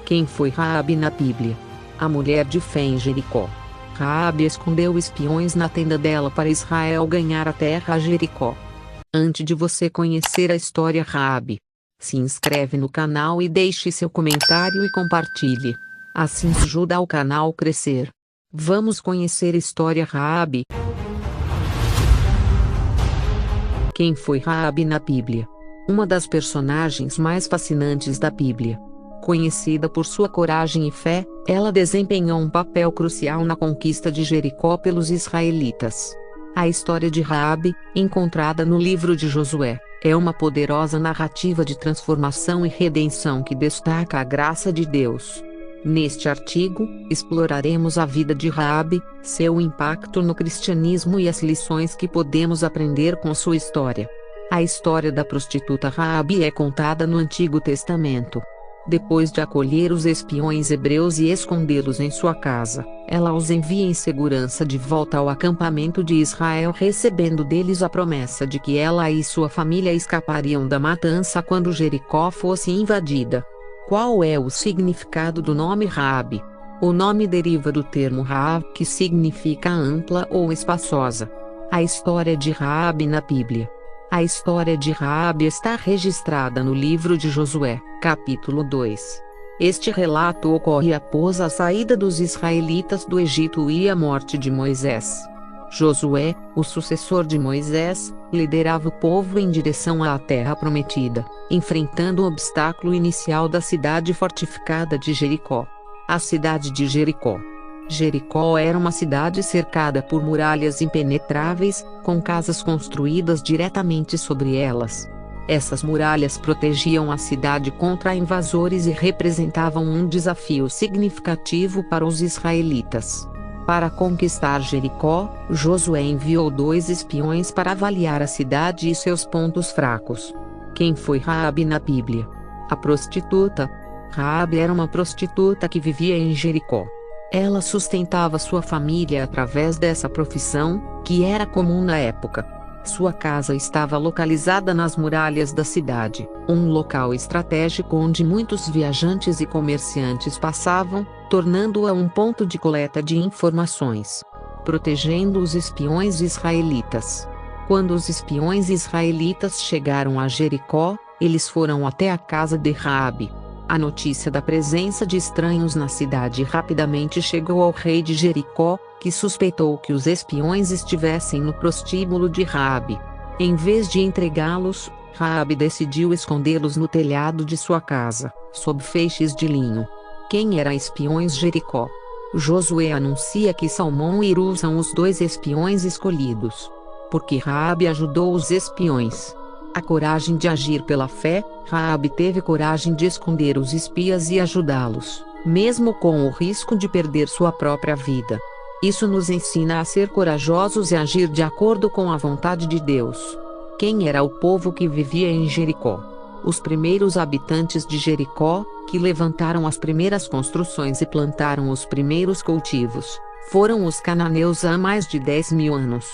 Quem foi Raabe na Bíblia? A mulher de fé em Jericó. Raabe escondeu espiões na tenda dela para Israel ganhar a terra a Jericó. Antes de você conhecer a história Raabe, se inscreve no canal e deixe seu comentário e compartilhe. Assim ajuda o canal a crescer. Vamos conhecer a história Raabe. Quem foi Raabe na Bíblia? Uma das personagens mais fascinantes da Bíblia. Conhecida por sua coragem e fé, ela desempenhou um papel crucial na conquista de Jericó pelos israelitas. A história de Raabe, encontrada no livro de Josué, é uma poderosa narrativa de transformação e redenção que destaca a graça de Deus. Neste artigo, exploraremos a vida de Raabe, seu impacto no cristianismo e as lições que podemos aprender com sua história. A história da prostituta Raabe é contada no Antigo Testamento. Depois de acolher os espiões hebreus e escondê-los em sua casa, ela os envia em segurança de volta ao acampamento de Israel, recebendo deles a promessa de que ela e sua família escapariam da matança quando Jericó fosse invadida. Qual é o significado do nome Raabe? O nome deriva do termo Raav, que significa ampla ou espaçosa. A história de Raabe na Bíblia. A história de Raabe está registrada no livro de Josué, capítulo 2. Este relato ocorre após a saída dos israelitas do Egito e a morte de Moisés. Josué, o sucessor de Moisés, liderava o povo em direção à terra prometida, enfrentando o obstáculo inicial da cidade fortificada de Jericó. A cidade de Jericó. Jericó era uma cidade cercada por muralhas impenetráveis, com casas construídas diretamente sobre elas. Essas muralhas protegiam a cidade contra invasores e representavam um desafio significativo para os israelitas. Para conquistar Jericó, Josué enviou 2 espiões para avaliar a cidade e seus pontos fracos. Quem foi Raabe na Bíblia? A prostituta. Raabe era uma prostituta que vivia em Jericó. Ela sustentava sua família através dessa profissão, que era comum na época. Sua casa estava localizada nas muralhas da cidade, um local estratégico onde muitos viajantes e comerciantes passavam, tornando-a um ponto de coleta de informações, protegendo os espiões israelitas. Quando os espiões israelitas chegaram a Jericó, eles foram até a casa de Raabe. A notícia da presença de estranhos na cidade rapidamente chegou ao rei de Jericó, que suspeitou que os espiões estivessem no prostíbulo de Raabe. Em vez de entregá-los, Raabe decidiu escondê-los no telhado de sua casa, sob feixes de linho. Quem eram espiões Jericó? Josué anuncia que Salmão e Iru são os 2 espiões escolhidos. Porque Raabe ajudou os espiões. A coragem de agir pela fé. Raabe teve coragem de esconder os espias e ajudá-los, mesmo com o risco de perder sua própria vida. Isso nos ensina a ser corajosos e agir de acordo com a vontade de Deus. Quem era o povo que vivia em Jericó? Os primeiros habitantes de Jericó, que levantaram as primeiras construções e plantaram os primeiros cultivos, foram os cananeus há mais de 10.000 anos.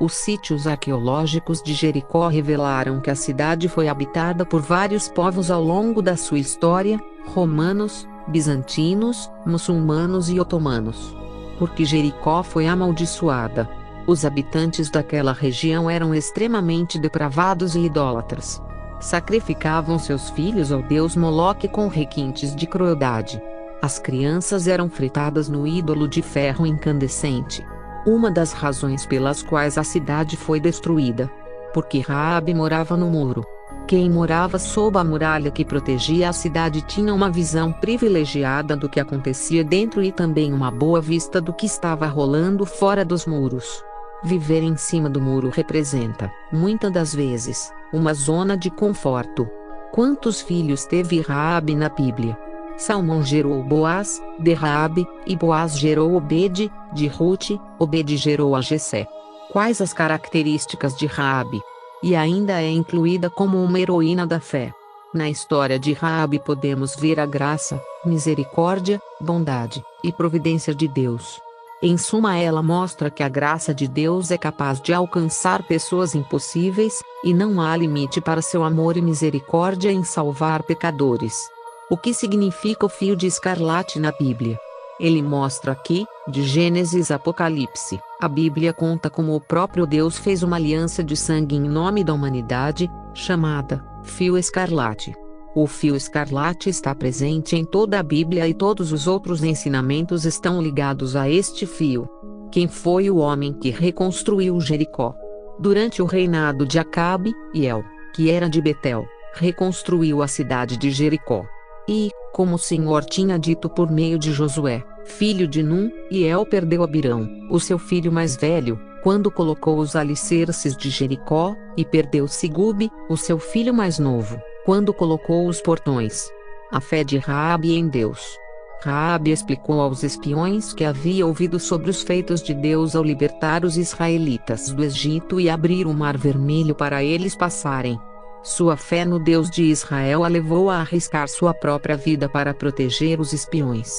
Os sítios arqueológicos de Jericó revelaram que a cidade foi habitada por vários povos ao longo da sua história: romanos, bizantinos, muçulmanos e otomanos. Porque Jericó foi amaldiçoada. Os habitantes daquela região eram extremamente depravados e idólatras. Sacrificavam seus filhos ao deus Moloque com requintes de crueldade. As crianças eram fritadas no ídolo de ferro incandescente. Uma das razões pelas quais a cidade foi destruída. Porque Raabe morava no muro. Quem morava sob a muralha que protegia a cidade tinha uma visão privilegiada do que acontecia dentro e também uma boa vista do que estava rolando fora dos muros. Viver em cima do muro representa, muitas das vezes, uma zona de conforto. Quantos filhos teve Raabe na Bíblia? Salmão gerou Boaz, de Raabe, e Boaz gerou Obede, de Rute, Obede gerou a Jessé. Quais as características de Raabe? E ainda é incluída como uma heroína da fé. Na história de Raabe podemos ver a graça, misericórdia, bondade e providência de Deus. Em suma, ela mostra que a graça de Deus é capaz de alcançar pessoas impossíveis, e não há limite para seu amor e misericórdia em salvar pecadores. O que significa o fio de escarlate na Bíblia? Ele mostra que, de Gênesis a Apocalipse, a Bíblia conta como o próprio Deus fez uma aliança de sangue em nome da humanidade, chamada fio escarlate. O fio escarlate está presente em toda a Bíblia e todos os outros ensinamentos estão ligados a este fio. Quem foi o homem que reconstruiu Jericó? Durante o reinado de Acabe, Hiel, que era de Betel, reconstruiu a cidade de Jericó. E, como o Senhor tinha dito por meio de Josué, filho de Num, Hiel perdeu Abirão, o seu filho mais velho, quando colocou os alicerces de Jericó, e perdeu Segube, o seu filho mais novo, quando colocou os portões. A fé de Raabe em Deus. Raabe explicou aos espiões que havia ouvido sobre os feitos de Deus ao libertar os israelitas do Egito e abrir o Mar Vermelho para eles passarem. Sua fé no Deus de Israel a levou a arriscar sua própria vida para proteger os espiões.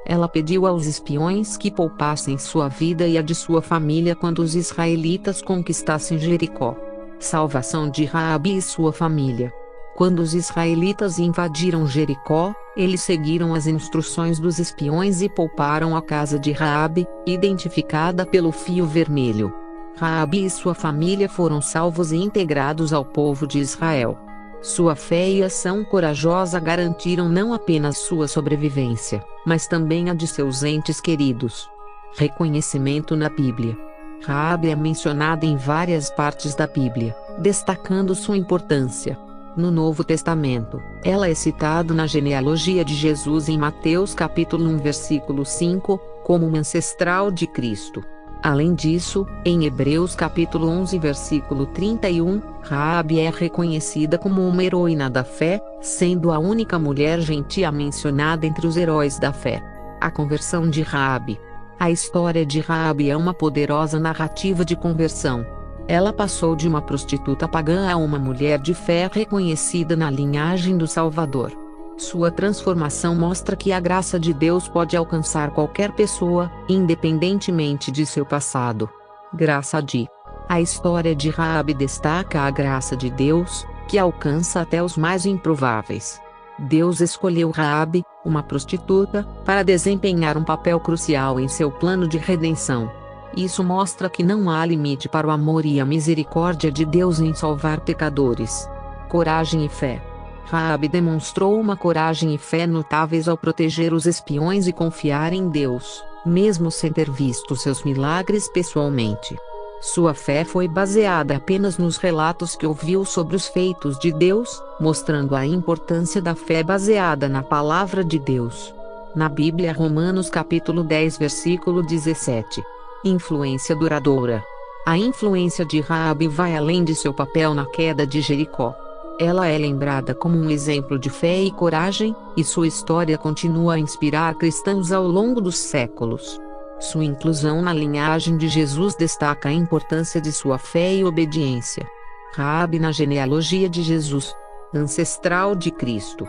Ela pediu aos espiões que poupassem sua vida e a de sua família quando os israelitas conquistassem Jericó. Salvação de Raabe e sua família. Quando os israelitas invadiram Jericó, eles seguiram as instruções dos espiões e pouparam a casa de Raabe, identificada pelo fio vermelho. Raabe e sua família foram salvos e integrados ao povo de Israel. Sua fé e ação corajosa garantiram não apenas sua sobrevivência, mas também a de seus entes queridos. Reconhecimento na Bíblia. Raabe é mencionada em várias partes da Bíblia, destacando sua importância. No Novo Testamento, ela é citada na genealogia de Jesus em Mateus capítulo 1 versículo 5, como uma ancestral de Cristo. Além disso, em Hebreus capítulo 11 versículo 31, Raabe é reconhecida como uma heroína da fé, sendo a única mulher gentia mencionada entre os heróis da fé. A conversão de Raabe. A história de Raabe é uma poderosa narrativa de conversão. Ela passou de uma prostituta pagã a uma mulher de fé reconhecida na linhagem do Salvador. Sua transformação mostra que a graça de Deus pode alcançar qualquer pessoa, independentemente de seu passado. Graça de. A história de Raabe destaca a graça de Deus, que alcança até os mais improváveis. Deus escolheu Raabe, uma prostituta, para desempenhar um papel crucial em seu plano de redenção. Isso mostra que não há limite para o amor e a misericórdia de Deus em salvar pecadores. Coragem e fé. Raabe demonstrou uma coragem e fé notáveis ao proteger os espiões e confiar em Deus, mesmo sem ter visto seus milagres pessoalmente. Sua fé foi baseada apenas nos relatos que ouviu sobre os feitos de Deus, mostrando a importância da fé baseada na palavra de Deus. Na Bíblia, Romanos capítulo 10 versículo 17. Influência duradoura. A influência de Raabe vai além de seu papel na queda de Jericó. Ela é lembrada como um exemplo de fé e coragem, e sua história continua a inspirar cristãos ao longo dos séculos. Sua inclusão na linhagem de Jesus destaca a importância de sua fé e obediência. Raabe na genealogia de Jesus. Ancestral de Cristo.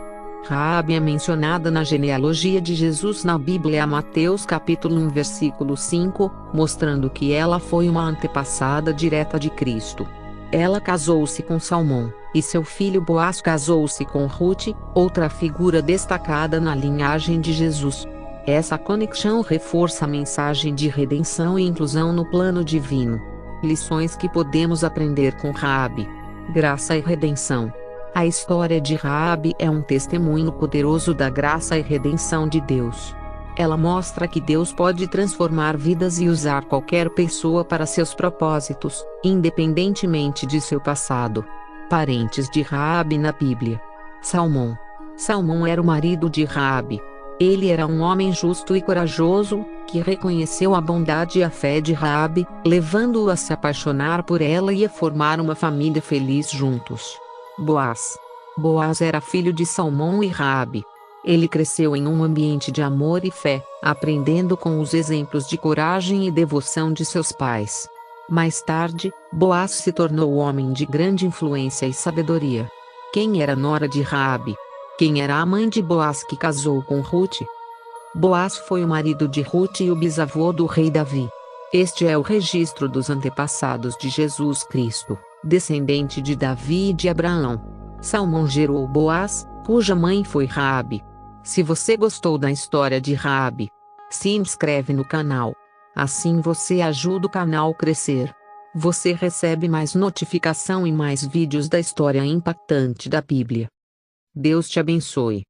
Raabe é mencionada na genealogia de Jesus na Bíblia Mateus capítulo 1 versículo 5, mostrando que ela foi uma antepassada direta de Cristo. Ela casou-se com Salmão, e seu filho Boaz casou-se com Rute, outra figura destacada na linhagem de Jesus. Essa conexão reforça a mensagem de redenção e inclusão no plano divino. Lições que podemos aprender com Raabe. Graça e redenção. A história de Raabe é um testemunho poderoso da graça e redenção de Deus. Ela mostra que Deus pode transformar vidas e usar qualquer pessoa para seus propósitos, independentemente de seu passado. Parentes de Raabe na Bíblia. Salmão. Salmão era o marido de Raabe. Ele era um homem justo e corajoso, que reconheceu a bondade e a fé de Raabe, levando-o a se apaixonar por ela e a formar uma família feliz juntos. Boaz. Boaz era filho de Salmão e Raabe. Ele cresceu em um ambiente de amor e fé, aprendendo com os exemplos de coragem e devoção de seus pais. Mais tarde, Boaz se tornou homem de grande influência e sabedoria. Quem era a nora de Raabe? Quem era a mãe de Boaz que casou com Rute? Boaz foi o marido de Rute e o bisavô do rei Davi. Este é o registro dos antepassados de Jesus Cristo, descendente de Davi e de Abraão. Salmão gerou Boaz, cuja mãe foi Raabe. Se você gostou da história de Raabe, se inscreve no canal. Assim você ajuda o canal a crescer. Você recebe mais notificação e mais vídeos da história impactante da Bíblia. Deus te abençoe.